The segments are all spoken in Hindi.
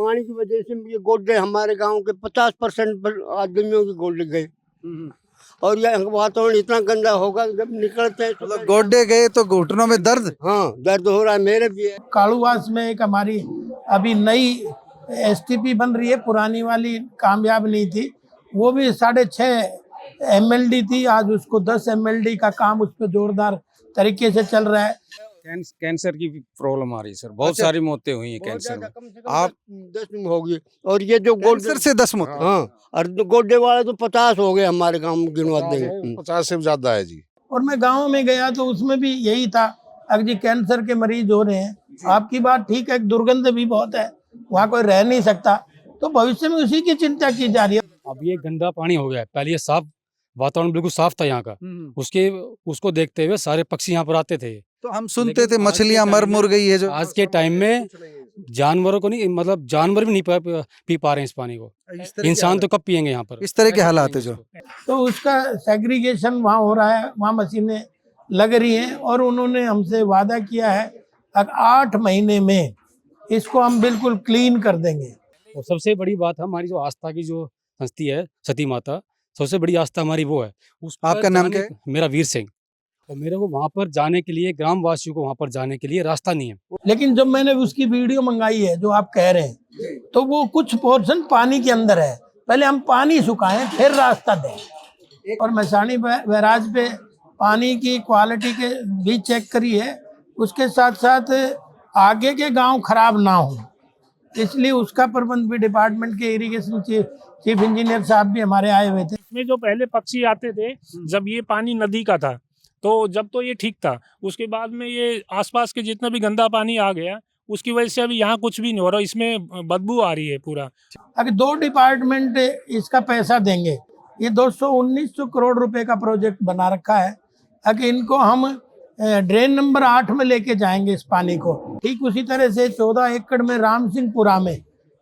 पानी की वजह से ये गोड्डे हमारे गांव के 50% आदमियों के गोड्डे गए। और ये वातावरण इतना गंदा होगा जब निकलते हैं मतलब गोड्डे गए तो घुटनों में दर्द। हाँ, दर्द हो रहा है, मेरे भी है। कालूवास में एक हमारी अभी नई एसटीपी बन रही है, पुरानी वाली कामयाब नहीं थी, वो भी 6.5 MLD थी, आज उसको 10 MLD का काम उस पर जोरदार तरीके से चल रहा है। कैंसर की प्रॉब्लम आ रही है सर, बहुत सारी मौतें हुई हैं कैंसर में। कम से कम आप 10 होगी। और ये जो कैंसर से 10 मौत। हाँ, और गोड्डे वाले तो 50 हो गए हमारे गांव में, गिनवा देंगे 50 से ज्यादा है जी। और मैं गांव में गया तो उसमें भी यही था, अगर जी कैंसर के मरीज हो रहे हैं, आपकी बात ठीक है, दुर्गंध भी बहुत है, वहाँ कोई रह नहीं सकता, तो भविष्य में उसी की चिंता की जा रही है। अब ये गंदा पानी हो गया है, पहले ये साफ वातावरण बिल्कुल साफ था यहाँ का, उसको देखते हुए सारे पक्षी यहाँ पर आते थे। तो हम सुनते थे मछलियां मर मुर गई है जो। आज के टाइम में जानवरों को नहीं, मतलब जानवर भी नहीं पी पा रहे हैं इस पानी को, इंसान तो कब पियेंगे यहाँ पर। इस तरह के हालात है जो। तो उसका सेग्रीगेशन वहाँ हो रहा है, वहाँ मशीनें लग रही हैं, और उन्होंने हमसे वादा किया है 8 महीने में इसको हम बिल्कुल क्लीन कर देंगे। और सबसे बड़ी बात हमारी जो आस्था की जो हस्ती है सती माता, सबसे बड़ी आस्था हमारी वो है। उस पर आपका नाम क्या है? मेरा वीर सिंह। और मेरे को वहाँ पर जाने के लिए, ग्राम वासियों को वहाँ पर जाने के लिए रास्ता नहीं है। लेकिन जब मैंने उसकी वीडियो मंगाई है जो आप कह रहे हैं, तो वो कुछ पोर्शन पानी के अंदर है, पहले हम पानी सुखाएं फिर रास्ता दें। और मसानी बैराज पे पानी की क्वालिटी के भी चेक करी है, उसके साथ साथ आगे के गांव खराब ना हो, इसलिए उसका प्रबंध भी डिपार्टमेंट के इरिगेशन चीफ इंजीनियर साहब भी हमारे आए हुए थे। इसमें जो पहले पक्षी आते थे, जब ये पानी नदी का था, तो जब तो ये ठीक था, उसके बाद में ये आसपास के जितना भी गंदा पानी आ गया, उसकी वजह से अभी यहाँ कुछ भी नहीं हो रहा, इसमें बदबू आ रही है पूरा। अगर 2 डिपार्टमेंट इसका पैसा देंगे, ये 219 करोड़ रुपए का प्रोजेक्ट बना रखा है, अगर इनको हम ड्रेन नंबर 8 में लेके जाएंगे इस पानी को, ठीक उसी तरह से 14 एकड़ में राम सिंहपुरा में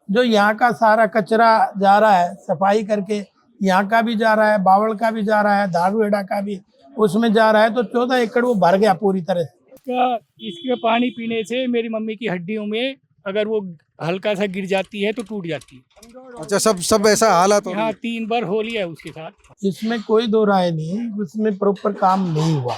जो यहाँ का सारा कचरा जा रहा है, सफाई करके यहाँ का भी जा रहा है, बावल का भी जा रहा है, धारूहेड़ा का भी उसमें जा रहा है, तो 14 एकड़ वो भर गया पूरी तरह से। इसके पानी पीने से मेरी मम्मी की हड्डियों में अगर वो हल्का सा गिर जाती है तो टूट जाती है। अच्छा, सब ऐसा हालात हो। यहाँ 3 बार हो लिया है उसके साथ। इसमें कोई दो राय नहीं, उसमें प्रॉपर काम नहीं हुआ,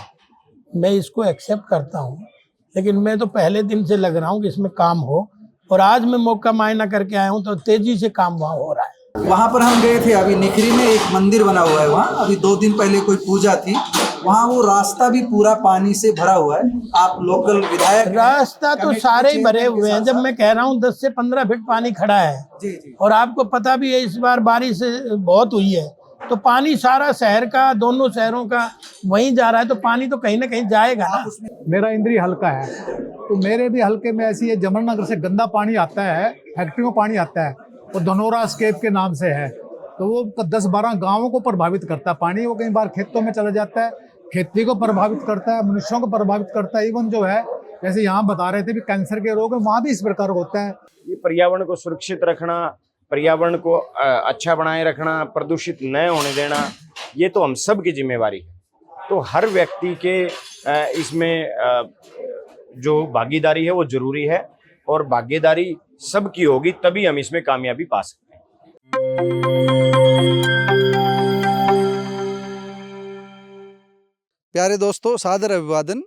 मैं इसको एक्सेप्ट करता हूँ, लेकिन मैं तो पहले दिन से लग रहा हूँ कि इसमें काम हो, और आज मैं मौका मायना करके आया हूँ तो तेजी से काम वहाँ हो रहा है। वहाँ पर हम गए थे, अभी निखरी में एक मंदिर बना हुआ है वहाँ, अभी 2 दिन पहले कोई पूजा थी वहाँ, वो रास्ता भी पूरा पानी से भरा हुआ है। आप लोकल विधायक, रास्ता तो सारे ही भरे हुए हैं, जब मैं कह रहा हूँ 10 से 15 फीट पानी खड़ा है जी। और आपको पता भी है इस बार बारिश बहुत हुई है, तो पानी सारा शहर का, दोनों शहरों का वहीं जा रहा है, तो पानी तो कहीं ना कहीं जाएगा ना। मेरा इंद्री हल्का है, तो मेरे भी हल्के में ऐसी है, जमननगर से गंदा पानी आता है, फैक्ट्रियों पानी आता है, और धनोरा स्केप के नाम से है, तो वो 10-12 गांवों को प्रभावित करता है पानी। वो कई बार खेतों में चला जाता है, खेती को प्रभावित करता है, मनुष्यों को प्रभावित करता है। इवन जो है, जैसे यहाँ बता रहे थे भी कैंसर के रोग है, वहाँ भी इस प्रकार होता है। ये पर्यावरण को सुरक्षित रखना, पर्यावरण को अच्छा बनाए रखना, प्रदूषित न होने देना, ये तो हम सब की जिम्मेवारी है। तो हर व्यक्ति के इसमें जो भागीदारी है वो जरूरी है, और भागीदारी सबकी होगी तभी हम इसमें कामयाबी पा सकते हैं। प्यारे दोस्तों, सादर अभिवादन।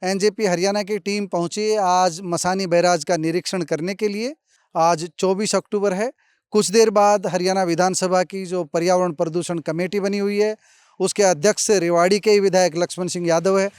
एनजेपी हरियाणा की टीम पहुंची है आज मसानी बैराज का निरीक्षण करने के लिए। आज 24 अक्टूबर है। कुछ देर बाद हरियाणा विधानसभा की जो पर्यावरण प्रदूषण कमेटी बनी हुई है, उसके अध्यक्ष रेवाड़ी के ही विधायक लक्ष्मण सिंह यादव है,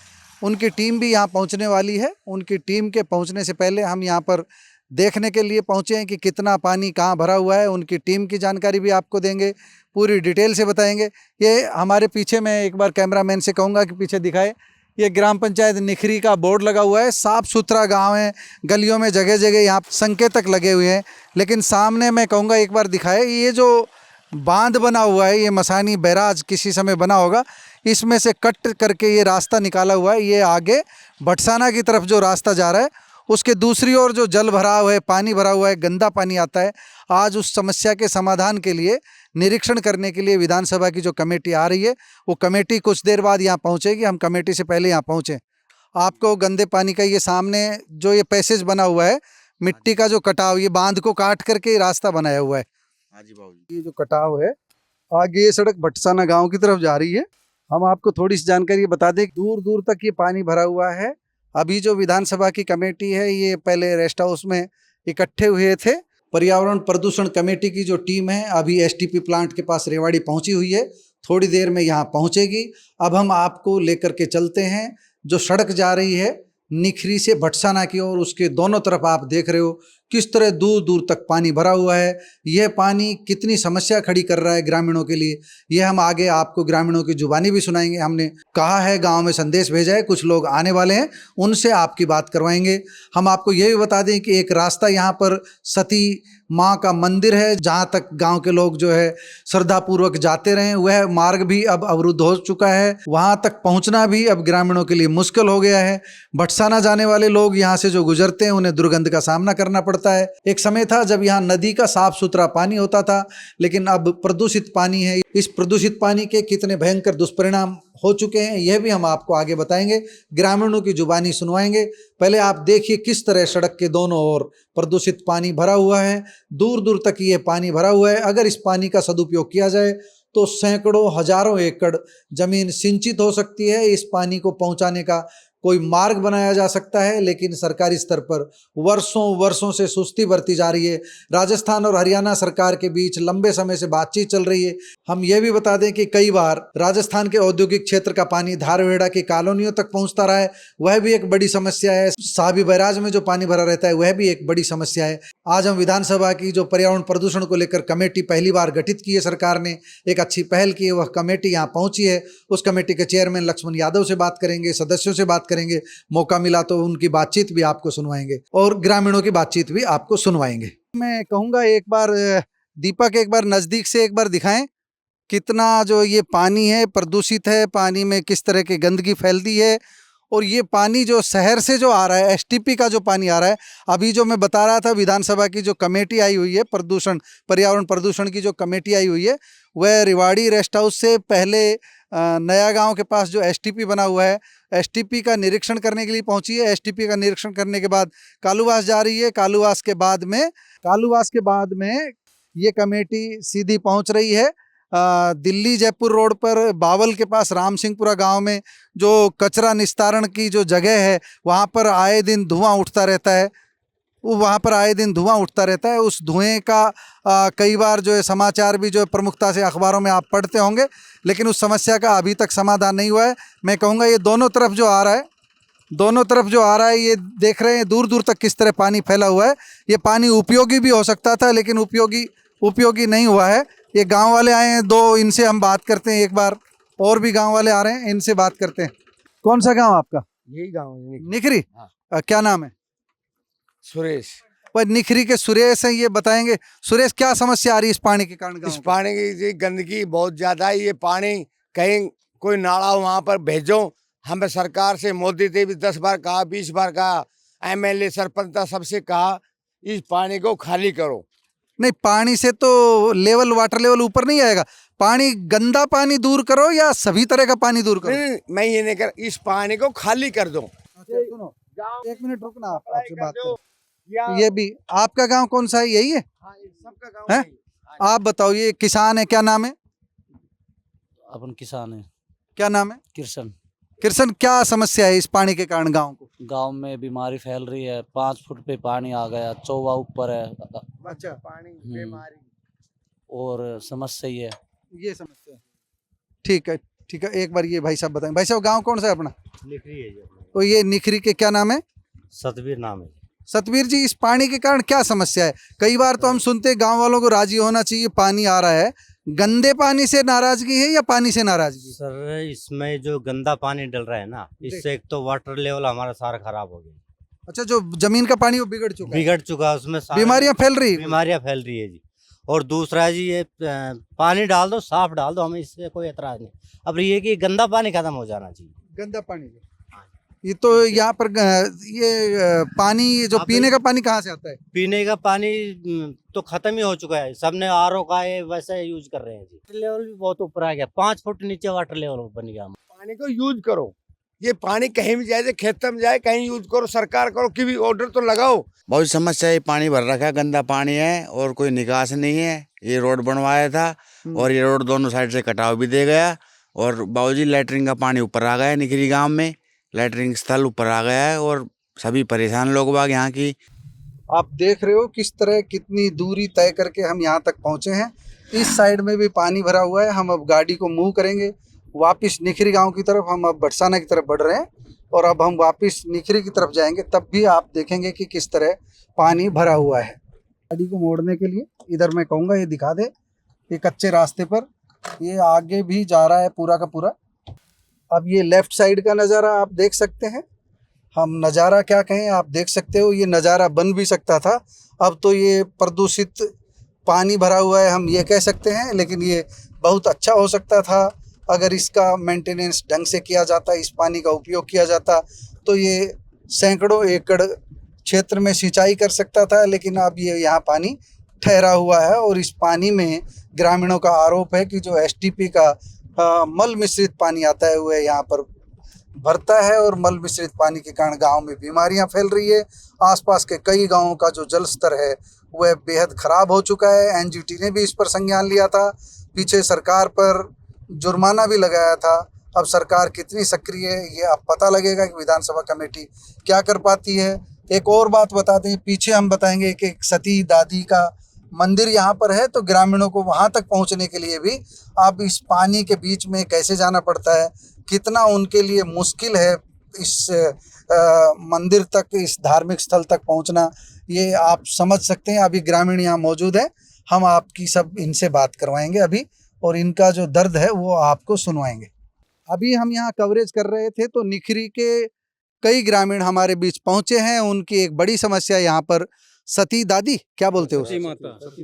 उनकी टीम भी यहाँ पहुँचने वाली है। उनकी टीम के पहुँचने से पहले हम यहाँ पर देखने के लिए पहुँचे हैं कि कितना पानी कहाँ भरा हुआ है। उनकी टीम की जानकारी भी आपको देंगे, पूरी डिटेल से बताएंगे। ये हमारे पीछे, मैं एक बार कैमरामैन से कहूँगा कि पीछे दिखाए, ये ग्राम पंचायत निखरी का बोर्ड लगा हुआ है। साफ़ सुथरा गांव है, गलियों में जगह जगह यहाँ संकेतक लगे हुए हैं। लेकिन सामने मैं कहूँगा एक बार दिखाए, ये जो बांध बना हुआ है, ये मसानी बैराज किसी समय बना होगा, इसमें से कट करके ये रास्ता निकाला हुआ है। ये आगे भटसाना की तरफ जो रास्ता जा रहा है, उसके दूसरी ओर जो जल भरा हुआ है, पानी भरा हुआ है, गंदा पानी आता है। आज उस समस्या के समाधान के लिए, निरीक्षण करने के लिए विधानसभा की जो कमेटी आ रही है, वो कमेटी कुछ देर बाद यहाँ पहुँचेगी। हम कमेटी से पहले यहाँ पहुँचे। आपको गंदे पानी का ये सामने जो ये पैसेज बना हुआ है, मिट्टी का जो कटाव, ये बांध को काट करके रास्ता बनाया हुआ है। हाँ जी बाबू ये जो कटाव है, आगे ये सड़क भटसाना गांव की तरफ जा रही है। हम आपको थोड़ी सी जानकारी बता दें, दूर दूर तक ये पानी भरा हुआ है। अभी जो विधानसभा की कमेटी है, ये पहले रेस्ट हाउस में इकट्ठे हुए थे। पर्यावरण प्रदूषण कमेटी की जो टीम है अभी एसटीपी प्लांट के पास रेवाड़ी पहुंची हुई है, थोड़ी देर में यहाँ पहुंचेगी। अब हम आपको लेकर के चलते हैं, जो सड़क जा रही है निखरी से भटसाना की ओर, उसके दोनों तरफ आप देख रहे हो किस तरह दूर दूर तक पानी भरा हुआ है। यह पानी कितनी समस्या खड़ी कर रहा है ग्रामीणों के लिए, यह हम आगे आपको ग्रामीणों की जुबानी भी सुनाएंगे। हमने कहा है, गांव में संदेश भेजा है, कुछ लोग आने वाले हैं, उनसे आपकी बात करवाएंगे। हम आपको यह भी बता दें कि एक रास्ता यहाँ पर सती माँ का मंदिर है, जहाँ तक गांव के लोग जो है श्रद्धापूर्वक जाते रहे, वह मार्ग भी अब अवरुद्ध हो चुका है। वहाँ तक पहुँचना भी अब ग्रामीणों के लिए मुश्किल हो गया है। भटसाना जाने वाले लोग यहाँ से जो गुजरते हैं, उन्हें दुर्गंध का सामना करना पड़ता है। एक समय था जब यहाँ नदी का साफ सुथरा पानी होता था, लेकिन अब प्रदूषित पानी है। इस प्रदूषित पानी के कितने भयंकर दुष्परिणाम हो चुके हैं, यह भी हम आपको आगे बताएंगे, ग्रामीणों की जुबानी सुनवाएंगे। पहले आप देखिए किस तरह सड़क के दोनों ओर प्रदूषित पानी भरा हुआ है, दूर दूर तक ये पानी भरा हुआ है। अगर इस पानी का सदुपयोग किया जाए तो सैकड़ों हजारों एकड़ जमीन सिंचित हो सकती है। इस पानी को पहुंचाने का कोई मार्ग बनाया जा सकता है, लेकिन सरकारी स्तर पर वर्षों वर्षों से सुस्ती बरती जा रही है। राजस्थान और हरियाणा सरकार के बीच लंबे समय से बातचीत चल रही है। हम ये भी बता दें कि कई बार राजस्थान के औद्योगिक क्षेत्र का पानी धारवेड़ा की कॉलोनियों तक पहुंचता रहा है, वह भी एक बड़ी समस्या है। साबी बैराज में जो पानी भरा रहता है, वह भी एक बड़ी समस्या है। आज हम विधानसभा की जो पर्यावरण प्रदूषण को लेकर कमेटी पहली बार गठित की है, सरकार ने एक अच्छी पहल की है, वह कमेटी यहाँ पहुंची है। उस कमेटी के चेयरमैन लक्ष्मण यादव से बात करेंगे, सदस्यों से बात करेंगे, मौका मिला तो उनकी बातचीत भी आपको सुनवाएंगे और ग्रामीणों की बातचीत भी आपको सुनवाएंगे। मैं कहूँगा एक बार दीपक एक बार नज़दीक से एक बार दिखाएं कितना जो ये पानी है प्रदूषित है, पानी में किस तरह की गंदगी फैलती है। और ये पानी जो शहर से जो आ रहा है, एसटीपी का जो पानी आ रहा है, अभी जो मैं बता रहा था विधानसभा की जो कमेटी आई हुई है, पर्यावरण प्रदूषण की जो कमेटी आई हुई है, वह रेवाड़ी रेस्ट हाउस से पहले नया गांव के पास जो एसटीपी बना हुआ है, एसटीपी का निरीक्षण करने के लिए पहुंची है। एसटीपी का निरीक्षण करने के बाद कालूवास जा रही है। कालूवास के बाद में ये कमेटी सीधी पहुंच रही है दिल्ली जयपुर रोड पर बावल के पास राम सिंहपुरा गांव में जो कचरा निस्तारण की जो जगह है, वहां पर आए दिन धुआं उठता रहता है। उस धुएं का कई बार जो है समाचार भी जो है प्रमुखता से अखबारों में आप पढ़ते होंगे, लेकिन उस समस्या का अभी तक समाधान नहीं हुआ है। मैं कहूँगा ये दोनों तरफ जो आ रहा है, ये देख रहे हैं दूर दूर तक किस तरह पानी फैला हुआ है। ये पानी उपयोगी भी हो सकता था, लेकिन उपयोगी नहीं हुआ है। ये गांव वाले आए हैं दो, इनसे हम बात करते हैं। एक बार और भी गांव वाले आ रहे हैं, इनसे बात करते हैं। कौन सा गांव आपका? यही गाँव है निखरी। क्या नाम है? सुरेश। वह निखरी के सुरेश हैं, ये बताएंगे। सुरेश, क्या समस्या आ रही है इस पानी के कारण? इस पानी की गंदगी बहुत ज्यादा है। ये पानी कहीं कोई नाला वहां पर भेजो। हमें सरकार से मोदी ने भी 10 बार कहा, 20 बार कहा, एमएलए सरपंच सबसे कहा इस पानी को खाली करो। नहीं, पानी से तो वाटर लेवल ऊपर नहीं आएगा। पानी, गंदा पानी दूर करो या सभी तरह का पानी दूर करो? नहीं, मैं ये नहीं कर, इस पानी को खाली कर दो। अच्छा, सुनो, एक मिनट रुकना, आपसे बात करें। ये भी आपका गांव कौन सा है? यही है? हाँ, सबका गाँव है? आप बताओ, ये किसान है, क्या नाम है? अपन किसान है। क्या नाम है? किरसन, क्या समस्या है इस पानी के कारण गांव को? गांव में बीमारी फैल रही है। 5 फुट पे पानी आ गया, चौवा ऊपर है। अच्छा, पानी बीमारी और समस्या ही है। ये समस्या है। ठीक है, एक बार ये भाई साहब बताएं। भाई साहब, गांव कौन सा है अपना? निखरी है। तो ये निखरी के क्या नाम है? सतवीर नाम है। सतवीर जी, इस पानी के कारण क्या समस्या है? कई बार तो हम सुनते हैं गांव वालों को राजी होना चाहिए, पानी आ रहा है। गंदे पानी से नाराजगी है या पानी से नाराजगी? सर, इसमें जो गंदा पानी डल रहा है ना, इससे एक तो वाटर लेवल हमारा सारा खराब हो गया। अच्छा, जो जमीन का पानी वो बिगड़ चुका है, उसमें बीमारियां फैल रही है जी। और दूसरा जी, ये पानी डाल दो, साफ डाल दो, हमें इससे कोई एतराज नहीं। अब ये कि गंदा पानी खत्म हो जाना चाहिए। गंदा पानी, ये तो यहाँ पर ये पानी जो पीने का पानी कहाँ से आता है? पीने का पानी तो खत्म ही हो चुका है। सबने आरओ का वैसे यूज कर रहे हैं जी। वाटर लेवल भी बहुत ऊपर आ गया, 5 फुट नीचे वाटर लेवल बन गया। पानी को यूज करो, ये पानी कहीं भी जाए, खेत में जाए, कहीं यूज करो, सरकार करो कि भी ऑर्डर तो लगाओ। बहुत समस्या है, पानी भर रखा है, गंदा पानी है और कोई निकास नहीं है। ये रोड बनवाया था और ये रोड दोनों साइड से कटाव भी दे गया। और बाबूजी लैटरिन का पानी ऊपर आ गया है, निकरी गांव में लैटरिन स्थल ऊपर आ गया है और सभी परेशान लोग बाग यहाँ की। आप देख रहे हो किस तरह कितनी दूरी तय करके हम यहाँ तक पहुँचे हैं। इस साइड में भी पानी भरा हुआ है। हम अब गाड़ी को मूव करेंगे वापस निखरी गांव की तरफ। हम अब बरसाना की तरफ बढ़ रहे हैं और अब हम वापस निखरी की तरफ जाएंगे, तब भी आप देखेंगे कि किस तरह पानी भरा हुआ है। गाड़ी को मोड़ने के लिए इधर मैं कहूँगा ये दिखा दे, ये कच्चे रास्ते पर ये आगे भी जा रहा है पूरा का पूरा। अब ये लेफ्ट साइड का नज़ारा आप देख सकते हैं। हम नज़ारा क्या कहें, आप देख सकते हो ये नज़ारा बन भी सकता था। अब तो ये प्रदूषित पानी भरा हुआ है हम ये कह सकते हैं, लेकिन ये बहुत अच्छा हो सकता था अगर इसका मेंटेनेंस ढंग से किया जाता, इस पानी का उपयोग किया जाता तो ये सैकड़ों एकड़ क्षेत्र में सिंचाई कर सकता था। लेकिन अब ये यहाँ पानी ठहरा हुआ है और इस पानी में ग्रामीणों का आरोप है कि जो एसटीपी का मल मिश्रित पानी आता है वह यहाँ पर भरता है और मल मिश्रित पानी के कारण गांव में बीमारियां फैल रही है। आसपास के कई गांवों का जो जल स्तर है वह बेहद ख़राब हो चुका है। एनजीटी ने भी इस पर संज्ञान लिया था, पीछे सरकार पर जुर्माना भी लगाया था। अब सरकार कितनी सक्रिय है ये अब पता लगेगा कि विधानसभा कमेटी क्या कर पाती है। एक और बात बता दें, पीछे हम बताएंगे कि एक सती दादी का मंदिर यहाँ पर है, तो ग्रामीणों को वहाँ तक पहुँचने के लिए भी अब इस पानी के बीच में कैसे जाना पड़ता है, कितना उनके लिए मुश्किल है इस मंदिर तक, इस धार्मिक स्थल तक पहुँचना, ये आप समझ सकते हैं। अभी ग्रामीण यहाँ मौजूद हैं, हम आपकी सब इनसे बात करवाएंगे अभी और इनका जो दर्द है वो आपको सुनवाएंगे। अभी हम यहाँ कवरेज कर रहे थे तो निखरी के कई ग्रामीण हमारे बीच पहुँचे हैं। उनकी एक बड़ी समस्या यहाँ पर सती दादी, क्या बोलते हो,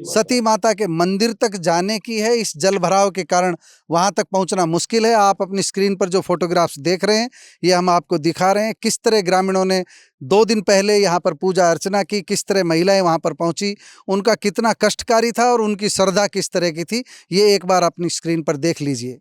सती माता के मंदिर तक जाने की है। इस जल भराव के कारण वहां तक पहुंचना मुश्किल है। आप अपनी स्क्रीन पर जो फोटोग्राफ्स देख रहे हैं ये हम आपको दिखा रहे हैं किस तरह ग्रामीणों ने 2 दिन पहले यहाँ पर पूजा अर्चना की, किस तरह महिलाएं वहां पर पहुंची, उनका कितना कष्टकारी था और उनकी श्रद्धा किस तरह की थी, ये एक बार अपनी स्क्रीन पर देख लीजिए।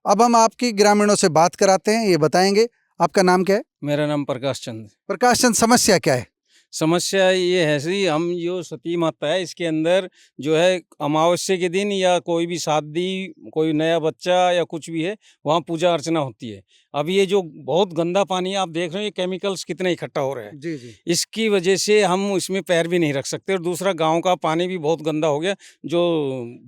अब हम आपकी ग्रामीणों से बात कराते हैं, ये बताएंगे आपका नाम क्या है? मेरा नाम प्रकाश चंद। प्रकाश चंद, समस्या क्या है? समस्या ये है सी, हम जो सती माता है इसके अंदर जो है अमावस्या के दिन या कोई भी शादी, कोई नया बच्चा या कुछ भी है वहाँ पूजा अर्चना होती है। अब ये जो बहुत गंदा पानी आप देख रहे हैं, ये केमिकल्स कितने इकट्ठा हो रहे हैं जी जी। इसकी वजह से हम इसमें पैर भी नहीं रख सकते। और दूसरा गांव का पानी भी बहुत गंदा हो गया। जो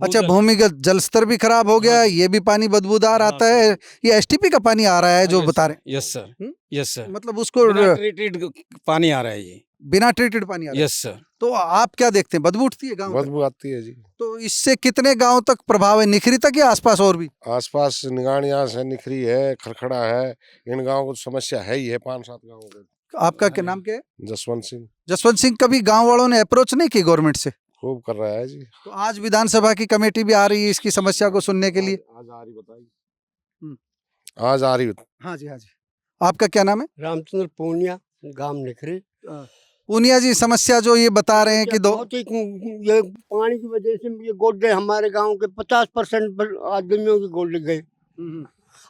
अच्छा, भूमिगत जल स्तर भी खराब हो गया, ये भी पानी बदबूदार आता है। ये एसटीपी का पानी आ रहा है जो बता रहे हैं? यस सर, यस सर, मतलब उसको ट्रीटेड पानी आ रहा है ये, बिना ट्रीटेड पानी आ रहा है। Yes sir. तो आप क्या देखते हैं, बदबू उठती है गांव? बदबू आती है जी। तो इससे कितने गांव तक प्रभाव है, निखरी तक या आसपास और भी? आसपास निगानिया से निखरी है, खरखड़ा है, इन गाँव को समस्या है ही है, 5-7 गाँव के। आपका क्या नाम क्या है? जसवंत सिंह। जसवंत सिंह, कभी गांव वालों ने अप्रोच नहीं की गवर्नमेंट से? खूब कर रहा है जी। तो आज विधानसभा की कमेटी भी आ रही है इसकी समस्या को सुनने के लिए? आज आ रही, बताइए। आज आ रही। हाँ जी, हाँ जी। आपका क्या नाम है? रामचंद्र पूनिया, गांव निखरी। पूनिया जी, समस्या जो ये बता रहे हैं कि ये पानी की वजह से ये गोड्डे हमारे गांव के 50% आदमियों के गोड्डे गए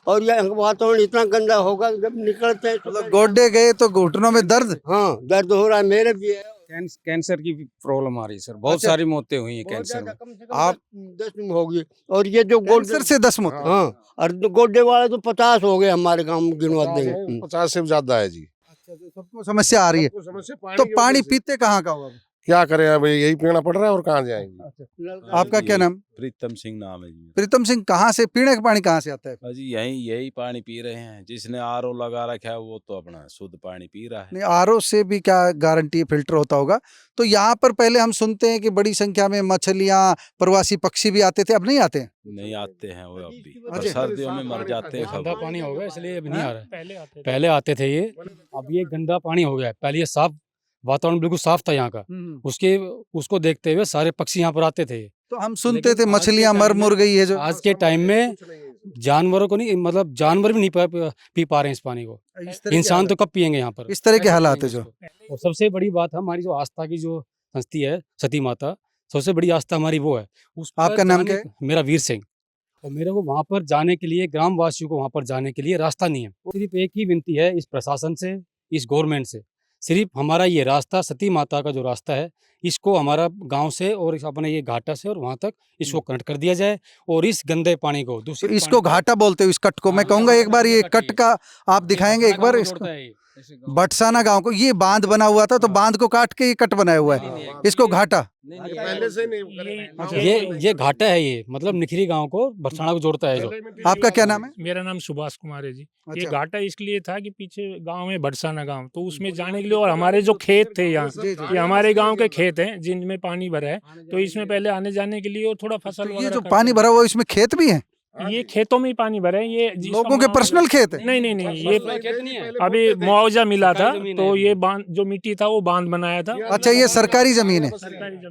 और ये वातावरण इतना गंदा होगा जब निकलते हैं मतलब गोड्डे गए तो घुटनों में दर्द? हाँ, दर्द हो रहा है, मेरे भी है। कैंसर की प्रॉब्लम आ रही है सर, बहुत सारी मौतें हुई हैं कैंसर में। कम से कम आप 10 में होगी और ये जो कैंसर से 10 मौत? हाँ, और गोड्डे वाले तो 50 हो गए हमारे गांव में, गिनवा देंगे 50 से ज्यादा है जी। सबको समस्या आ रही है। तो पानी पीते कहाँ का होगा? क्या करें, अब यही पीना पड़ रहा है और कहाँ जाएंगे। आपका क्या नाम? प्रीतम सिंह नाम है जी। प्रीतम सिंह, कहाँ से पीने का पानी कहाँ से आता है? जी यही पानी पी रहे हैं। जिसने आरओ लगा रखा है वो तो अपना शुद्ध पानी पी रहा है। नहीं, आरओ से भी क्या गारंटी फिल्टर होता होगा? तो यहाँ पर पहले हम सुनते हैं कि बड़ी संख्या में मछलियाँ, प्रवासी पक्षी भी आते थे, अब नहीं आते हैं? नहीं आते हैं वो, अब भी सर्दियों में मर जाते हैं। गंदा पानी हो गया इसलिए अब नहीं आ रहा है। पहले आते थे ये, अब ये गंदा पानी हो गया। पहले ये साफ वातावरण बिल्कुल साफ था यहाँ का, उसको देखते हुए सारे पक्षी यहाँ पर आते थे। तो हम सुनते थे मछलियाँ मर मुर गई है जो। आज के टाइम में जानवरों को नहीं, मतलब जानवर भी नहीं पी पा रहे हैं इस पानी को। इंसान तो कब पियेंगे यहाँ पर? इस तरह के हालात है जो। और सबसे बड़ी बात हमारी जो आस्था की जो हस्ती है सती माता, सबसे बड़ी आस्था हमारी वो है। आपका नाम क्या है? मेरा वीर सिंह। और मेरे को वहाँ पर जाने के लिए, ग्राम वासियों को वहाँ पर जाने के लिए रास्ता नहीं है। सिर्फ एक ही विनती है इस प्रशासन से, इस गवर्नमेंट से, सिर्फ हमारा ये रास्ता सती माता का जो रास्ता है, इसको हमारा गांव से और अपने ये घाटा से और वहाँ तक इसको कनेक्ट कर दिया जाए, और इस गंदे पानी को दूसरे इसको घाटा बोलते हो इस कट को। मैं कहूँगा एक बार ये कट का आप दिखाएंगे एक बार इसको। बटसाना गांव को ये बांध बना हुआ था, तो बांध को काट के ये कट बनाया हुआ है, इसको घाटा पहले से नहीं ये घाटा है, ये मतलब निखरी गांव को बटसाना को जोड़ता है। जो आपका क्या नाम है? मेरा नाम सुभाष कुमार है जी। ये अच्छा। घाटा इसलिए था कि पीछे गांव है बरसाना गांव, तो उसमें जाने के लिए, और हमारे जो खेत थे यहाँ, ये हमारे गांव के खेत हैं जिनमें पानी भरा है, तो इसमें पहले आने जाने के लिए और थोड़ा फसल ये जो पानी भरा हुआ इसमें खेत भी है, ये खेतों में ही पानी भरा है। ये लोगों के पर्सनल खेत है? नहीं, ये अभी मुआवजा मिला था, तो ये बांध जो मिट्टी था वो बांध बनाया था। अच्छा, ये सरकारी जमीन है,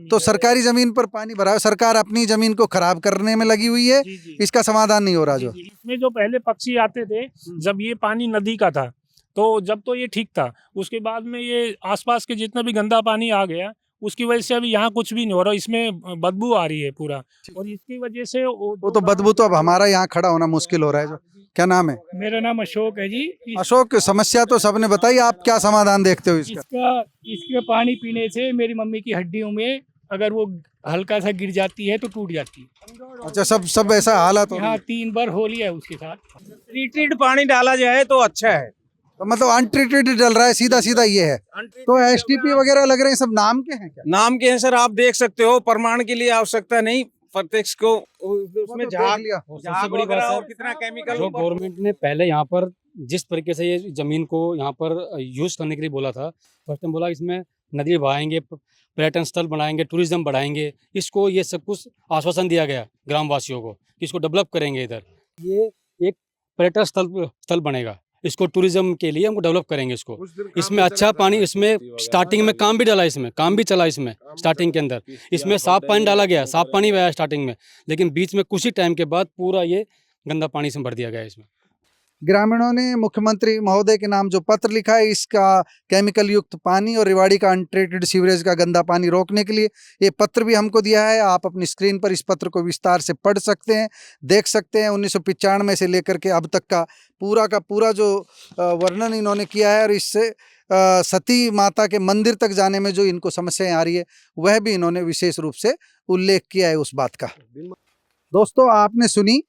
तो सरकारी जमीन पर पानी भरा है, सरकार अपनी जमीन को खराब करने में लगी हुई है, इसका समाधान नहीं हो रहा। जो इसमें जो पहले पक्षी आते थे, जब ये पानी नदी का था, तो जब तो ये ठीक था, उसके बाद में ये आसपास के जितना भी गंदा पानी आ गया, उसकी वजह से अभी यहाँ कुछ भी नहीं हो रहा, इसमें बदबू आ रही है पूरा, और इसकी वजह से वो तो बदबू तो अब हमारा यहाँ खड़ा होना मुश्किल हो रहा है। जो क्या नाम है? मेरा नाम अशोक है जी। अशोक, समस्या तो सबने बताई, आप क्या समाधान देखते हो इसका? इसके पानी पीने से मेरी मम्मी की हड्डियों में अगर वो हल्का सा गिर जाती है तो टूट जाती है। अच्छा, सब ऐसा हालत हो? हाँ, 3 बार हो लिया है उसके साथ। ट्रीटेड पानी डाला जाए तो अच्छा है, तो मतलब अनट्रीटेड डल रहा है, सीधा ये है। तो एसटीपी वगैरह लग रहे हैं, सब नाम के हैं क्या? नाम के हैं सर, आप देख सकते हो, प्रमाण के लिए आवश्यकता नहीं, प्रत्यक्ष को उसमें झाग लिया। सबसे बड़ी बात है कितना केमिकल जो गवर्नमेंट ने पहले यहाँ पर जिस तरीके से ये जमीन को यहाँ पर यूज करने के लिए बोला था, फर्स्ट टाइम बोला इसमें नदी बहाएंगे, पर्यटन स्थल बनाएंगे, टूरिज्म बढ़ाएंगे, इसको ये सब कुछ आश्वासन दिया गया ग्रामवासियों को कि इसको डेवलप करेंगे। इधर ये एक पर्यटन स्थल बनेगा, इसको टूरिज्म के लिए हमको डेवलप करेंगे इसको। इसमें अच्छा पानी, इसमें स्टार्टिंग में काम भी डाला, इसमें काम भी चला, इसमें स्टार्टिंग के अंदर इसमें साफ पानी डाला गया, साफ पानी आया स्टार्टिंग में, लेकिन बीच में कुछ ही टाइम के बाद पूरा ये गंदा पानी से भर दिया गया इसमें। ग्रामीणों ने मुख्यमंत्री महोदय के नाम जो पत्र लिखा है, इसका केमिकल युक्त पानी और रेवाड़ी का अनट्रीटेड सीवरेज का गंदा पानी रोकने के लिए ये पत्र भी हमको दिया है। आप अपनी स्क्रीन पर इस पत्र को विस्तार से पढ़ सकते हैं, देख सकते हैं। 1995 से लेकर के अब तक का पूरा जो वर्णन इन्होंने किया है, और इससे सती माता के मंदिर तक जाने में जो इनको समस्याएं आ रही है, वह भी इन्होंने विशेष रूप से उल्लेख किया है उस बात का। दोस्तों, आपने सुनी,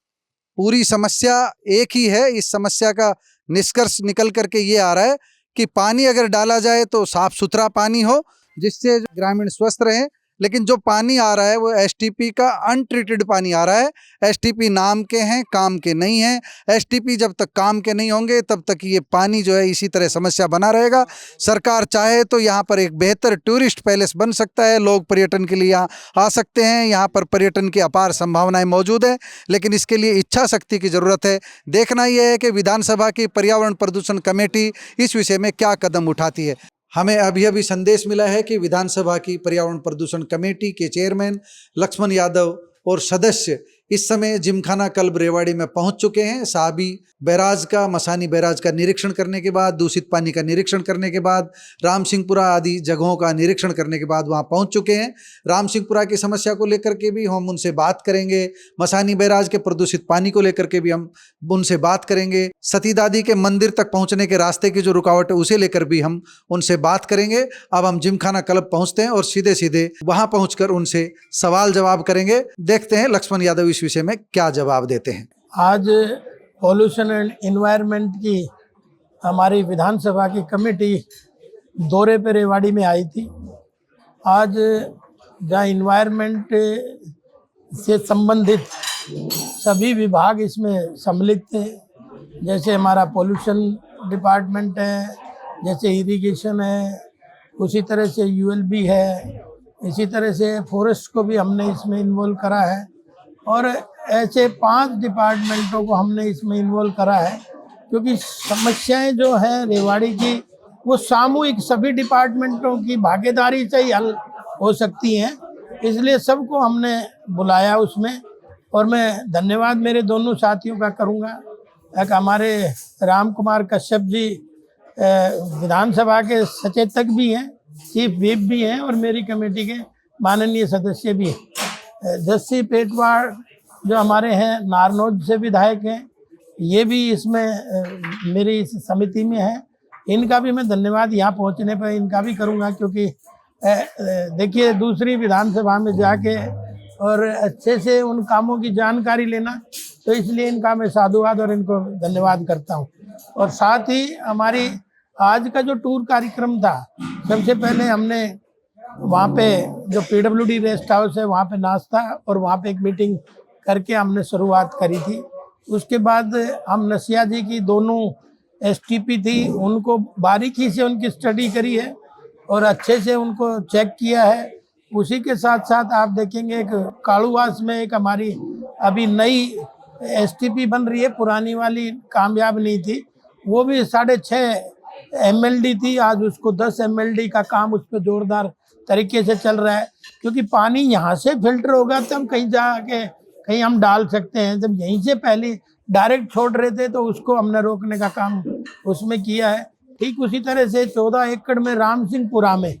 पूरी समस्या एक ही है। इस समस्या का निष्कर्ष निकल करके ये आ रहा है कि पानी अगर डाला जाए तो साफ सुथरा पानी हो, जिससे ग्रामीण स्वस्थ रहे, लेकिन जो पानी आ रहा है वो एसटीपी का अनट्रीटेड पानी आ रहा है। एसटीपी नाम के हैं, काम के नहीं हैं। एसटीपी जब तक काम के नहीं होंगे तब तक ये पानी जो है इसी तरह समस्या बना रहेगा। सरकार चाहे तो यहाँ पर एक बेहतर टूरिस्ट पैलेस बन सकता है, लोग पर्यटन के लिए यहाँ आ सकते हैं, यहाँ पर पर्यटन की अपार संभावनाएं मौजूद हैं, लेकिन इसके लिए इच्छा शक्ति की ज़रूरत है। देखना यह है कि विधानसभा की पर्यावरण प्रदूषण कमेटी इस विषय में क्या कदम उठाती है। हमें अभी संदेश मिला है कि विधानसभा की पर्यावरण प्रदूषण कमेटी के चेयरमैन लक्ष्मण यादव और सदस्य इस समय जिमखाना क्लब रेवाड़ी में पहुंच चुके हैं। साहबी बैराज का, मसानी बैराज का निरीक्षण करने के बाद, दूषित पानी का निरीक्षण करने के बाद, राम सिंहपुरा आदि जगहों का निरीक्षण करने के बाद वहां पहुंच चुके हैं। राम सिंहपुरा की समस्या को लेकर के भी हम उनसे बात करेंगे, मसानी बैराज के प्रदूषित पानी को लेकर के भी हम उनसे बात करेंगे, सती दादी के मंदिर तक पहुँचने के रास्ते की जो रुकावट है उसे लेकर भी हम उनसे बात करेंगे। अब हम जिमखाना क्लब पहुँचते हैं और सीधे वहाँ पहुँच कर उनसे सवाल जवाब करेंगे। देखते हैं लक्ष्मण यादव इस विषय में क्या जवाब देते हैं। आज पॉल्यूशन एंड एनवायरनमेंट की हमारी विधानसभा की कमेटी दौरे पे रेवाड़ी में आई थी। आज जहाँ एनवायरनमेंट से संबंधित सभी विभाग इसमें सम्मिलित थे, जैसे हमारा पॉल्यूशन डिपार्टमेंट है, जैसे इरिगेशन है, उसी तरह से यूएलबी है, इसी तरह से फॉरेस्ट को भी हमने इसमें इन्वॉल्व करा है, और ऐसे 5 डिपार्टमेंटों को हमने इसमें इन्वॉल्व करा है, क्योंकि समस्याएं जो है रेवाड़ी की वो सामूहिक सभी डिपार्टमेंटों की भागीदारी से ही हल हो सकती हैं, इसलिए सबको हमने बुलाया उसमें। और मैं धन्यवाद मेरे दोनों साथियों का करूँगा। एक हमारे राम कुमार कश्यप जी विधानसभा के सचेतक भी हैं, चीफ व्हिप भी हैं, और मेरी कमेटी के माननीय सदस्य भी हैं। जस्सी पेटवाड़ जो हमारे हैं नारनौल से विधायक हैं, ये भी इसमें मेरी इस समिति में है। इनका भी मैं धन्यवाद यहाँ पहुँचने पर इनका भी करूँगा, क्योंकि देखिए दूसरी विधानसभा में जाके और अच्छे से उन कामों की जानकारी लेना, तो इसलिए इनका मैं साधुवाद और इनको धन्यवाद करता हूँ। और साथ ही हमारी आज का जो टूर कार्यक्रम था, सबसे पहले हमने वहाँ पे जो PWD रेस्ट हाउस है वहाँ पे नाश्ता और वहाँ पे एक मीटिंग करके हमने शुरुआत करी थी। उसके बाद हम नसिया जी की दोनों STP थी, उनको बारीकी से उनकी स्टडी करी है और अच्छे से उनको चेक किया है। उसी के साथ साथ आप देखेंगे एक कालूवास में एक हमारी अभी नई STP बन रही है, पुरानी वाली कामयाब नहीं थी, वो भी 6.5 MLD थी, आज उसको 10 MLD का काम उस पर जोरदार तरीके से चल रहा है। क्योंकि पानी यहाँ से फिल्टर होगा तब कहीं जाके कहीं हम डाल सकते हैं, जब यहीं से पहले डायरेक्ट छोड़ रहे थे तो उसको हमने रोकने का काम उसमें किया है। ठीक उसी तरह से 14 एकड़ में राम सिंहपुरा में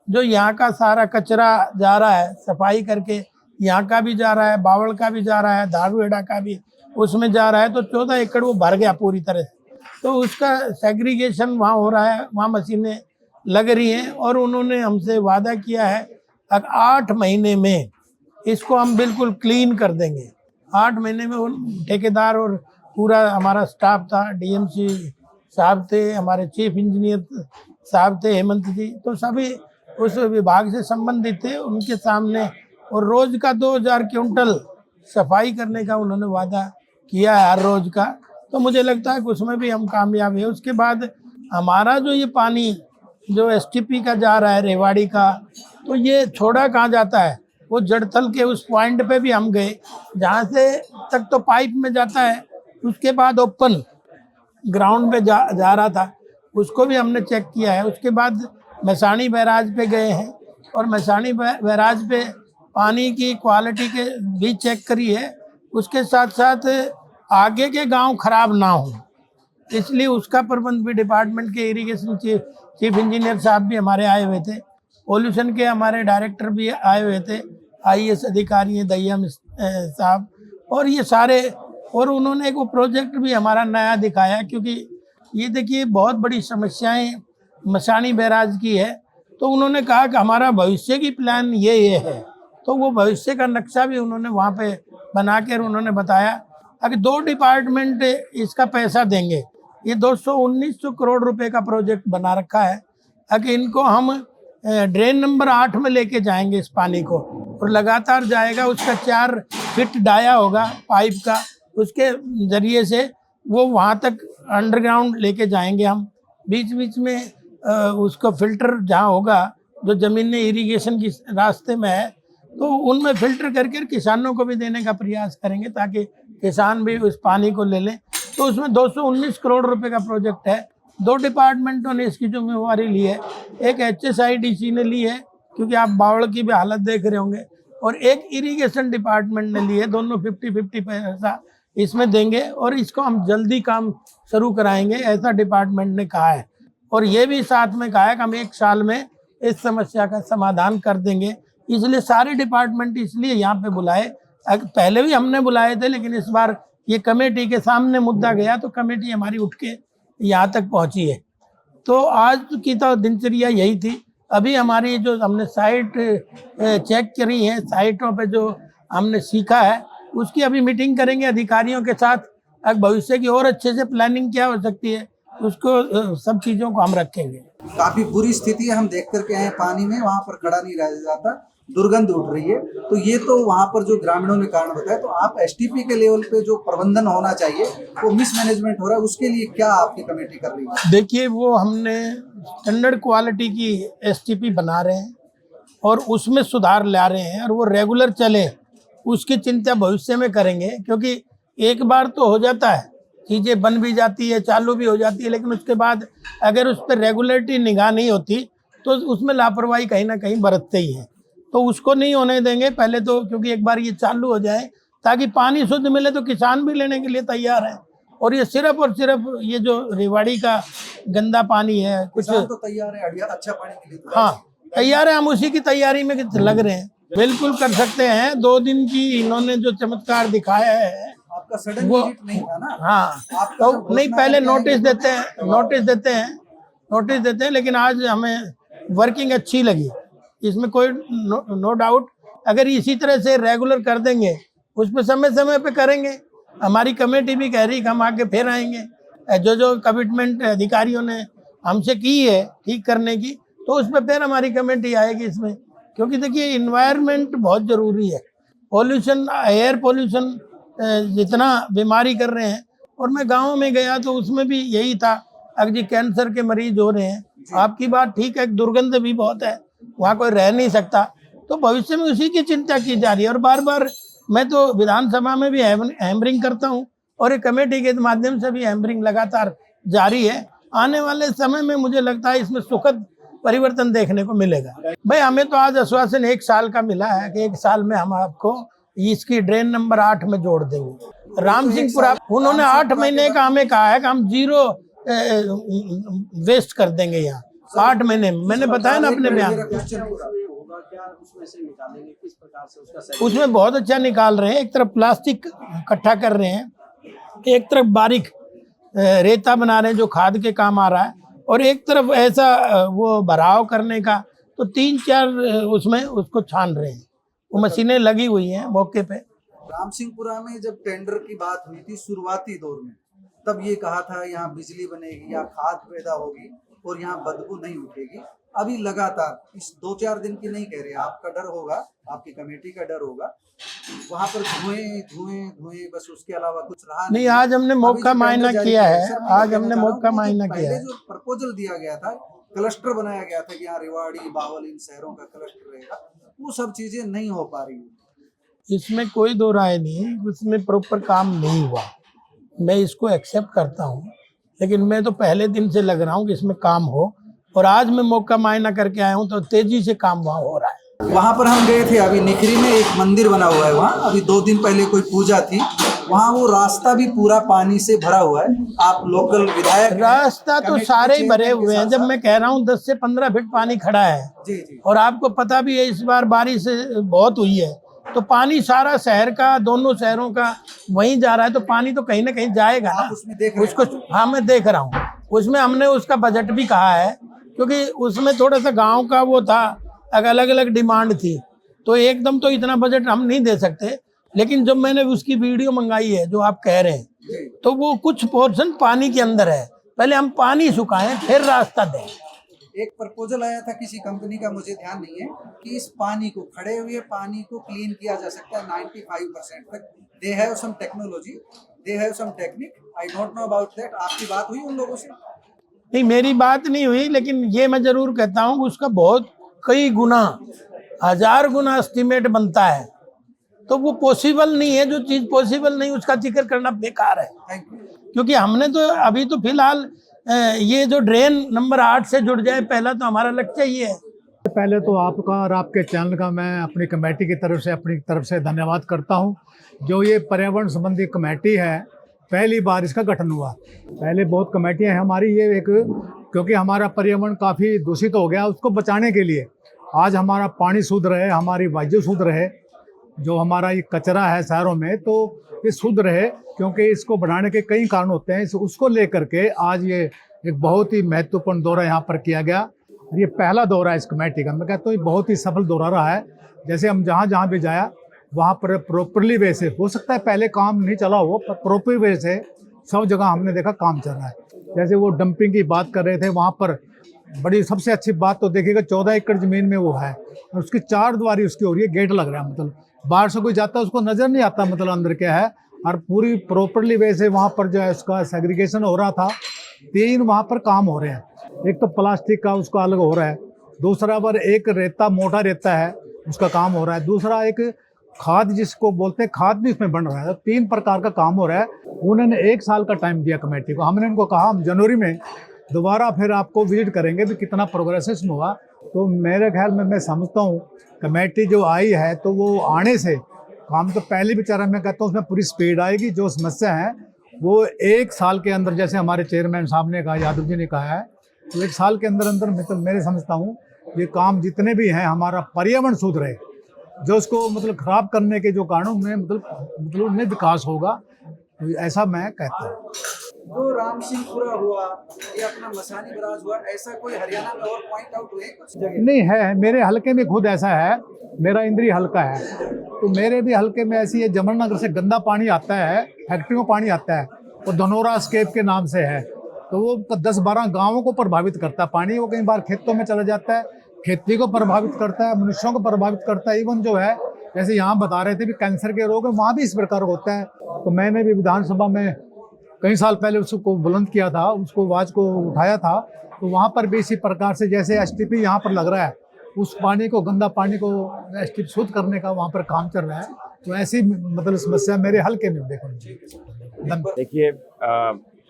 जो यहाँ का सारा कचरा जा रहा है, सफाई करके यहाँ का भी जा रहा है, बावड़ का भी जा रहा है, धारूहेड़ा का भी उसमें जा रहा है, तो 14 एकड़ वो भर गया पूरी तरह से। तो उसका सेग्रीगेशन वहाँ हो रहा है, वहाँ मशीनें लग रही हैं और उन्होंने हमसे वादा किया है 8 महीने में इसको हम बिल्कुल क्लीन कर देंगे। 8 महीने में उन ठेकेदार और पूरा हमारा स्टाफ था, DMC साहब थे, हमारे चीफ इंजीनियर साहब थे हेमंत जी, तो सभी उस विभाग से संबंधित थे, उनके सामने और रोज का 2000 क्विंटल सफाई करने का उन्होंने वादा किया है हर रोज का। तो मुझे लगता है कि उसमें भी हम कामयाब हैं। उसके बाद हमारा जो ये पानी जो STP का जा रहा है रेवाड़ी का, तो ये छोड़ा कहाँ जाता है, वो जड़थल के उस पॉइंट पे भी हम गए जहाँ से तक तो पाइप में जाता है, उसके बाद ओपन ग्राउंड पे जा रहा था, उसको भी हमने चेक किया है। उसके बाद मैसाणी बैराज पे गए हैं और मैसाणी बैराज पे पानी की क्वालिटी के भी चेक करी है। उसके साथ साथ आगे के गांव खराब ना हो, इसलिए उसका प्रबंध भी डिपार्टमेंट के इरिगेशन चीफ इंजीनियर साहब भी हमारे आए हुए थे, पोल्यूशन के हमारे डायरेक्टर भी आए हुए थे, IAS अधिकारी हैं दैया साहब, और ये सारे, और उन्होंने एक वो प्रोजेक्ट भी हमारा नया दिखाया। क्योंकि ये देखिए बहुत बड़ी समस्याएं मसानी बैराज की है, तो उन्होंने कहा कि हमारा भविष्य की प्लान ये है, तो वो भविष्य का नक्शा भी उन्होंने वहाँ पे बना कर उन्होंने बताया कि 2 डिपार्टमेंट इसका पैसा देंगे। ये 219 करोड़ रुपए का प्रोजेक्ट बना रखा है कि इनको हम ड्रेन नंबर 8 में लेके जाएंगे इस पानी को, और लगातार जाएगा। उसका 4 फीट डाया होगा पाइप का, उसके जरिए से वो वहाँ तक अंडरग्राउंड लेके जाएंगे हम। बीच बीच में उसको फिल्टर जहाँ होगा जो ज़मीन इरिगेशन की रास्ते में है, तो उनमें फिल्टर करके किसानों को भी देने का प्रयास करेंगे ताकि किसान भी उस पानी को ले लें। तो उसमें 219 करोड़ रुपए का प्रोजेक्ट है। 2 डिपार्टमेंटों ने इसकी जिम्मेवारी ली है, एक HSIDC ने ली है क्योंकि आप बावड़ की भी हालत देख रहे होंगे, और एक इरिगेशन डिपार्टमेंट ने ली है। दोनों 50-50 पैसा इसमें देंगे और इसको हम जल्दी काम शुरू कराएंगे, ऐसा डिपार्टमेंट ने कहा है। और ये भी साथ में कहा है कि हम 1 साल में इस समस्या का समाधान कर देंगे। इसलिए सारे डिपार्टमेंट इसलिए यहाँ पे बुलाए, पहले भी हमने बुलाए थे, लेकिन इस बार ये कमेटी के सामने मुद्दा गया तो कमेटी हमारी उठ के यहाँ तक पहुँची है। तो आज की तो दिनचर्या यही थी। अभी हमारी जो हमने साइट चेक करी है, साइटों पे जो हमने सीखा है उसकी अभी मीटिंग करेंगे अधिकारियों के साथ। भविष्य की और अच्छे से प्लानिंग क्या हो सकती है उसको सब चीज़ों को हम रखेंगे। काफी बुरी स्थिति है, हम देख करके आए पानी में, वहाँ पर खड़ा नहीं रह जाता, दुर्गंध उठ रही है। तो ये तो वहाँ पर जो ग्रामीणों ने कारण बताया, तो आप STP के लेवल पे जो प्रबंधन होना चाहिए वो मिसमैनेजमेंट हो रहा है, उसके लिए क्या आपकी कमेटी कर रही है? देखिए, वो हमने स्टैंडर्ड क्वालिटी की STP बना रहे हैं और उसमें सुधार ला रहे हैं, और वो रेगुलर चले उसकी चिंता भविष्य में करेंगे। क्योंकि एक बार तो हो जाता है, चीज़ें बन भी जाती है, चालू भी हो जाती है, लेकिन उसके बाद अगर उस पर रेगुलरिटी निगाह नहीं होती तो उसमें लापरवाही कहीं ना कहीं बरतते ही है। तो उसको नहीं होने देंगे पहले तो, क्योंकि एक बार ये चालू हो जाए ताकि पानी शुद्ध मिले तो किसान भी लेने के लिए तैयार है। और ये सिर्फ और सिर्फ ये जो रेवाड़ी का गंदा पानी है, कुछ तो तैयार है अच्छा पानी के लिए, हाँ तैयार है, हम उसी की तैयारी में लग रहे हैं। बिल्कुल कर सकते हैं। 2 दिन की इन्होंने जो चमत्कार दिखाया है आपका सडन वो विजिट नहीं था ना। हाँ, आपका तो जो नहीं घोषणा पहले करके आए नोटिस थे, देते हैं, नोटिस देते हैं, लेकिन आज हमें वर्किंग अच्छी लगी। इसमें कोई नो डाउट, अगर इसी तरह से रेगुलर कर देंगे, उस पर समय समय पे करेंगे। हमारी कमेटी भी कह रही कि हम आके फिर आएंगे। जो कमिटमेंट अधिकारियों ने हमसे की है ठीक करने की, तो उस पर फिर हमारी कमेटी आएगी इसमें। क्योंकि देखिए इन्वायरमेंट बहुत ज़रूरी है। पॉल्यूशन, एयर पॉल्यूशन जितना बीमारी कर रहे हैं, और मैं गाँव में गया तो उसमें भी यही था। अगर जी कैंसर के मरीज हो रहे हैं, आपकी बात ठीक है, दुर्गंध भी बहुत है, वहाँ कोई रह नहीं सकता। तो भविष्य में उसी की चिंता की जा रही है। और बार बार मैं तो विधानसभा में भी हैमरिंग करता हूँ, और एक कमेटी के माध्यम से भी हैमरिंग लगातार जारी है। आने वाले समय में मुझे लगता है इसमें सुखद परिवर्तन देखने को मिलेगा। भाई हमें तो आज आश्वासन 1 साल का मिला है कि 1 साल में हम आपको इसकी ड्रेन नंबर 8 में जोड़ देंगे। राम सिंहपुरा, उन्होंने 8 महीने का हमें कहा है कि हम 0 वेस्ट कर देंगे यहाँ 8 महीने में। मैंने बताया ना अपने बयान, उसमें बहुत अच्छा निकाल रहे हैं। एक तरफ प्लास्टिक इकट्ठा कर रहे हैं, एक तरफ बारीक रेता बना रहे हैं जो खाद के काम आ रहा है, और एक तरफ ऐसा वो भराव करने का, तो 3-4 उसमें उसको छान रहे हैं। वो मशीनें लगी हुई हैं मौके पे। राम सिंहपुरा में जब टेंडर की बात हुई थी शुरुआती दौर में, तब ये कहा था यहाँ बिजली बनेगी, यहाँ खाद पैदा होगी और यहाँ बदबू नहीं उठेगी। अभी लगातार इस 2-4 दिन की नहीं कह रहे, आपका डर होगा, आपकी कमेटी का डर होगा, वहाँ पर धुएं बस, उसके अलावा कुछ रहा नहीं। आज हमने मौका मायना किया है, आज हमने मौका मायना किया है। जो प्रपोजल दिया गया था, क्लस्टर बनाया गया था कि यहाँ रेवाड़ी, बावल, इन शहरों का क्लस्टर रहेगा, वो सब चीजें नहीं हो पा रही। इसमें कोई दो राय नहीं, उसमें प्रॉपर काम नहीं हुआ, मैं इसको एक्सेप्ट करता हूँ। लेकिन मैं तो पहले दिन से लग रहा हूँ कि इसमें काम हो, और आज मैं मौका मायना करके आया हूँ तो तेजी से काम वहाँ हो रहा है। वहाँ पर हम गए थे, अभी निखरी में एक मंदिर बना हुआ है वहाँ, अभी 2 दिन पहले कोई पूजा थी वहाँ, वो रास्ता भी पूरा पानी से भरा हुआ है। आप लोकल विधायक, रास्ता तो सारे ही भरे हुए हैं। जब मैं कह रहा हूँ 10 से 15 फीट पानी खड़ा है जी। और और आपको पता भी है इस बार बारिश बहुत हुई है, तो पानी सारा शहर का, दोनों शहरों का वहीं जा रहा है, तो पानी तो कहीं ना कहीं जाएगा ना उसको। हाँ मैं देख रहा हूँ, उसमें हमने उसका बजट भी कहा है, क्योंकि उसमें थोड़ा सा गांव का वो था, अलग अलग डिमांड थी, तो एकदम तो इतना बजट हम नहीं दे सकते। लेकिन जब मैंने उसकी वीडियो मंगाई है जो आप कह रहे हैं, तो वो कुछ पोर्शन पानी के अंदर है, पहले हम पानी सुखाएं फिर रास्ता दें। एक प्रपोजल आया था किसी कंपनी का, मुझे ध्यान नहीं है, कि इस पानी को, खड़े हुए पानी को क्लीन किया जा सकता है 95% तक। They have some technology, they have some technique, I don't know about that. आपकी बात हुई उन लोगों से? नहीं, मेरी बात नहीं हुई, लेकिन ये मैं जरूर कहता हूँ उसका बहुत कई गुना, 1000 गुना एस्टिमेट बनता है, तो वो पॉसिबल नहीं है। जो चीज़ पॉसिबल नहीं उसका जिक्र करना बेकार है। क्योंकि हमने तो अभी तो फिलहाल ये जो ड्रेन नंबर 8 से जुड़ जाए, पहला तो हमारा लक्ष्य ये है। पहले तो आपका और आपके चैनल का मैं अपनी कमेटी की तरफ से धन्यवाद करता हूं। जो ये पर्यावरण संबंधी कमेटी है, पहली बार इसका गठन हुआ। पहले बहुत कमेटियां हैं हमारी, ये एक, क्योंकि हमारा पर्यावरण काफ़ी दूषित हो गया, उसको बचाने के लिए आज हमारा पानी शुद्ध रहे, हमारी वायु शुद्ध रहे, जो हमारा ये कचरा है शहरों में, तो ये शुद्ध रहे, क्योंकि इसको बढ़ाने के कई कारण होते हैं। उसको लेकर के आज ये एक बहुत ही महत्वपूर्ण दौरा यहाँ पर किया गया। ये पहला दौरा है इस कमेटी का, मैं कहता हूँ ये बहुत ही सफल दौरा रहा है। जैसे हम जहाँ भी जाया वहाँ पर प्रॉपरली वे से, हो सकता है पहले काम नहीं चला हो, पर प्रॉपर वे से सब जगह हमने देखा काम चल रहा है। जैसे वो डंपिंग की बात कर रहे थे, वहाँ पर बड़ी सबसे अच्छी बात तो देखिएगा, 14 एकड़ ज़मीन में वो है, और उसकी 4 द्वारी उसकी हो रही है, गेट लग रहा है, मतलब बाहर से कोई जाता है उसको नज़र नहीं आता मतलब अंदर क्या है। और पूरी प्रॉपरली वे से वहाँ पर जो है उसका सेग्रीगेशन हो रहा था। 3 वहाँ पर काम हो रहे हैं, एक तो प्लास्टिक का उसका अलग हो रहा है, दूसरा पर एक रेता, मोटा रेता है उसका काम हो रहा है, दूसरा एक खाद जिसको बोलते हैं खाद भी इसमें बन रहा है। 3 प्रकार का काम हो रहा है। उन्होंने 1 साल का टाइम दिया कमेटी को। हमने उनको कहा हम जनवरी में दोबारा फिर आपको विजिट करेंगे भी कितना प्रोग्रेस इसमें हुआ। तो मेरे ख्याल में मैं समझता हूँ कमेटी जो आई है तो वो आने से काम तो पहले भी चरण में कहता हूँ उसमें पूरी स्पीड आएगी। जो समस्या है वो 1 साल के अंदर, जैसे हमारे चेयरमैन साहब ने कहा, यादव जी ने कहा है, तो 1 साल के अंदर अंदर मतलब मेरे समझता हूँ ये काम जितने भी हैं, हमारा पर्यावरण शुद्ध रहे, जो उसको मतलब खराब करने के जो कारणों में मतलब उनमें विकास होगा, ऐसा मैं कहता हूँ। जो राम सिंहपुरा हुआ या अपना मसानी बराज हुआ, ऐसा कोई हरियाणा में और पॉइंट आउट हुए कुछ जगह? नहीं है, मेरे हलके में खुद ऐसा है, मेरा इंद्री हलका है, तो मेरे भी हलके में ऐसी है, जमननगर से गंदा पानी आता है, फैक्ट्रियों पानी आता है, और धनोरा स्केप के नाम से है, तो वो 10-12 गाँवों को प्रभावित करता है पानी। वो कई बार खेतों में चला जाता है, खेती को प्रभावित करता है, मनुष्यों को प्रभावित करता है। इवन जो है जैसे यहाँ बता रहे थे भी कैंसर के रोग है, वहाँ भी इस प्रकार होता है। तो मैंने भी विधानसभा में कई साल पहले उसको बुलंद किया था, उसको आवाज को उठाया था, तो वहाँ पर भी इसी प्रकार से जैसे एसटीपी यहाँ पर लग रहा है, उस पानी को, गंदा पानी को एसटीपी शुद्ध करने का वहाँ पर काम चल रहा है। तो ऐसी मतलब समस्या मेरे हल्के में देखो। देखिए,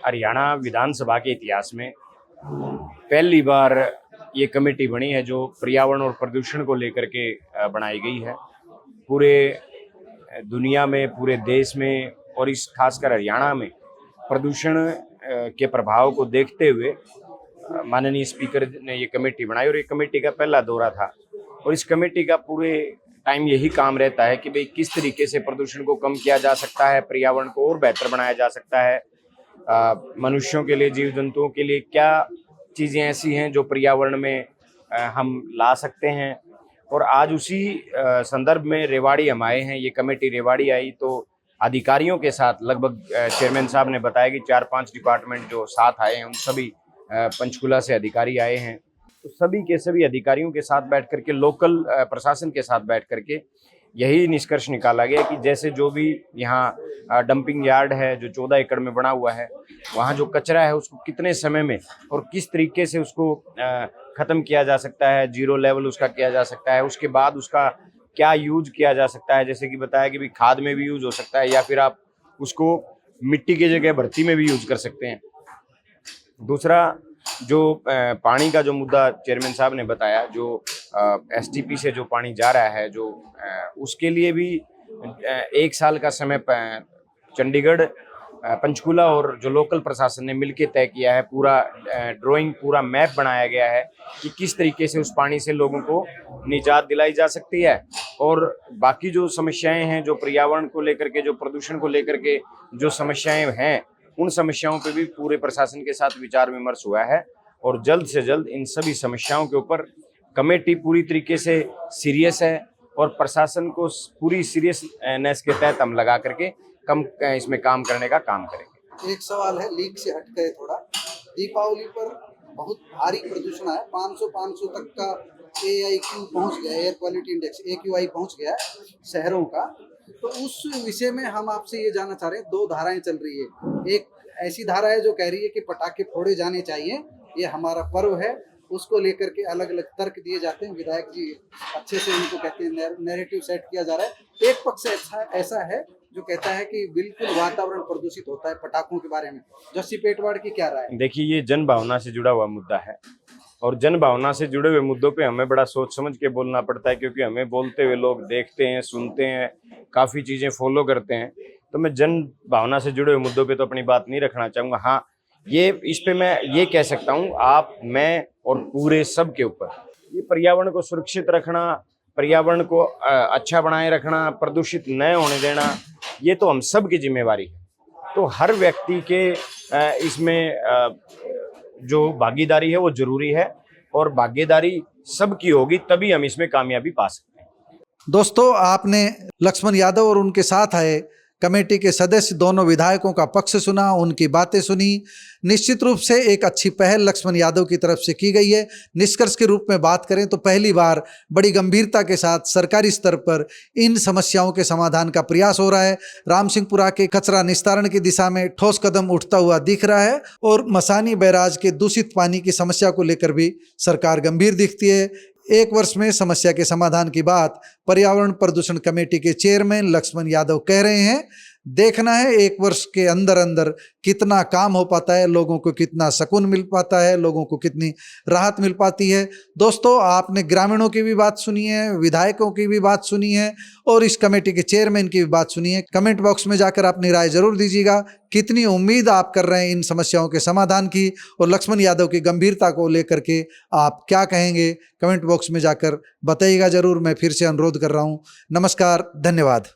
हरियाणा विधानसभा के इतिहास में पहली बार ये कमेटी बनी है जो पर्यावरण और प्रदूषण को लेकर के बनाई गई है। पूरे दुनिया में, पूरे देश में और इस खासकर हरियाणा में प्रदूषण के प्रभाव को देखते हुए माननीय स्पीकर ने ये कमेटी बनाई, और ये कमेटी का पहला दौरा था। और इस कमेटी का पूरे टाइम यही काम रहता है कि भाई किस तरीके से प्रदूषण को कम किया जा सकता है, पर्यावरण को और बेहतर बनाया जा सकता है, मनुष्यों के लिए, जीव जंतुओं के लिए क्या चीज़ें ऐसी हैं जो पर्यावरण में हम ला सकते हैं। और आज उसी संदर्भ में रेवाड़ी हम आए हैं। ये कमेटी रेवाड़ी आई तो अधिकारियों के साथ, लगभग चेयरमैन साहब ने बताया कि 4-5 डिपार्टमेंट जो साथ आए हैं, उन सभी पंचकुला से अधिकारी आए हैं। तो सभी के सभी अधिकारियों के साथ बैठ करके, लोकल प्रशासन के साथ बैठ करके यही निष्कर्ष निकाला गया कि जैसे जो भी यहाँ डंपिंग यार्ड है जो 14 एकड़ में बना हुआ है, वहाँ जो कचरा है उसको कितने समय में और किस तरीके से उसको ख़त्म किया जा सकता है, जीरो लेवल उसका किया जा सकता है, उसके बाद उसका क्या यूज किया जा सकता है। जैसे कि बताया कि भी खाद में भी यूज हो सकता है, या फिर आप उसको मिट्टी की जगह भर्ती में भी यूज कर सकते हैं। दूसरा, जो पानी का जो मुद्दा चेयरमैन साहब ने बताया, जो एसटीपी से जो पानी जा रहा है, जो उसके लिए भी 1 साल का समय चंडीगढ़, पंचकुला और जो लोकल प्रशासन ने मिलकर तय किया है। पूरा ड्राइंग, पूरा मैप बनाया गया है कि किस तरीके से उस पानी से लोगों को निजात दिलाई जा सकती है। और बाकी जो समस्याएं हैं, जो पर्यावरण को लेकर के, जो प्रदूषण को लेकर के जो समस्याएं हैं, उन समस्याओं पे भी पूरे प्रशासन के साथ विचार विमर्श हुआ है। और जल्द से जल्द इन सभी समस्याओं के ऊपर कमेटी पूरी तरीके से सीरियस है, और प्रशासन को पूरी सीरियसनेस के तहत हम लगा करके इसमें काम करने का काम करेंगे। एक सवाल है, लीक से हट गए थोड़ा, दीपावली पर बहुत भारी प्रदूषण है, 500 तक का AIQ पहुंच गया, एयर क्वालिटी इंडेक्स AQI पहुंच गया शहरों का। तो उस विषय में हम आपसे ये जानना चाह रहे हैं, 2 धाराएं चल रही है। एक ऐसी धारा है जो कह रही है कि पटाखे फोड़े जाने चाहिए, ये हमारा पर्व है, उसको लेकर के अलग अलग तर्क दिए जाते हैं, विधायक जी अच्छे से उनको कहते हैं, नैरेटिव सेट किया जा रहा है। एक पक्ष ऐसा है जो कहता है कि बिल्कुल वातावरण प्रदूषित होता है पटाखों के बारे में। जस्सी पेटवाड़ की क्या राय है? देखिए, ये जन भावना से जुड़ा हुआ मुद्दा है, और जन भावना से जुड़े हुए मुद्दों पे हमें बड़ा सोच समझ के बोलना पड़ता है, क्योंकि हमें बोलते हुए लोग देखते हैं, सुनते हैं, काफ़ी चीज़ें फॉलो करते हैं। तो मैं जन भावना से जुड़े हुए मुद्दों पे तो अपनी बात नहीं रखना चाहूँगा। हाँ, ये इस पे मैं ये कह सकता हूँ, आप, मैं और पूरे सब के ऊपर ये पर्यावरण को सुरक्षित रखना, पर्यावरण को अच्छा बनाए रखना, प्रदूषित न होने देना, ये तो हम सब की जिम्मेवारी है। तो हर व्यक्ति के इसमें जो भागीदारी है वो जरूरी है, और भागीदारी सबकी होगी तभी हम इसमें कामयाबी पा सकते हैं। दोस्तों, आपने लक्ष्मण यादव और उनके साथ आए कमेटी के सदस्य दोनों विधायकों का पक्ष सुना, उनकी बातें सुनी। निश्चित रूप से एक अच्छी पहल लक्ष्मण यादव की तरफ से की गई है। निष्कर्ष के रूप में बात करें तो पहली बार बड़ी गंभीरता के साथ सरकारी स्तर पर इन समस्याओं के समाधान का प्रयास हो रहा है। राम सिंहपुरा के कचरा निस्तारण की दिशा में ठोस कदम उठता हुआ दिख रहा है, और मसानी बैराज के दूषित पानी की समस्या को लेकर भी सरकार गंभीर दिखती है। 1 वर्ष में समस्या के समाधान की बात पर्यावरण प्रदूषण कमेटी के चेयरमैन लक्ष्मण यादव कह रहे हैं। देखना है 1 वर्ष के अंदर अंदर कितना काम हो पाता है, लोगों को कितना सुकून मिल पाता है, लोगों को कितनी राहत मिल पाती है। दोस्तों, आपने ग्रामीणों की भी बात सुनी है, विधायकों की भी बात सुनी है और इस कमेटी के चेयरमैन की भी बात सुनी है। कमेंट बॉक्स में जाकर अपनी राय जरूर दीजिएगा। कितनी उम्मीद आप कर रहे हैं इन समस्याओं के समाधान की और लक्ष्मण यादव की गंभीरता को लेकर के आप क्या कहेंगे, कमेंट बॉक्स में जाकर बताइएगा जरूर। मैं फिर से अनुरोध कर रहा हूँ। नमस्कार, धन्यवाद।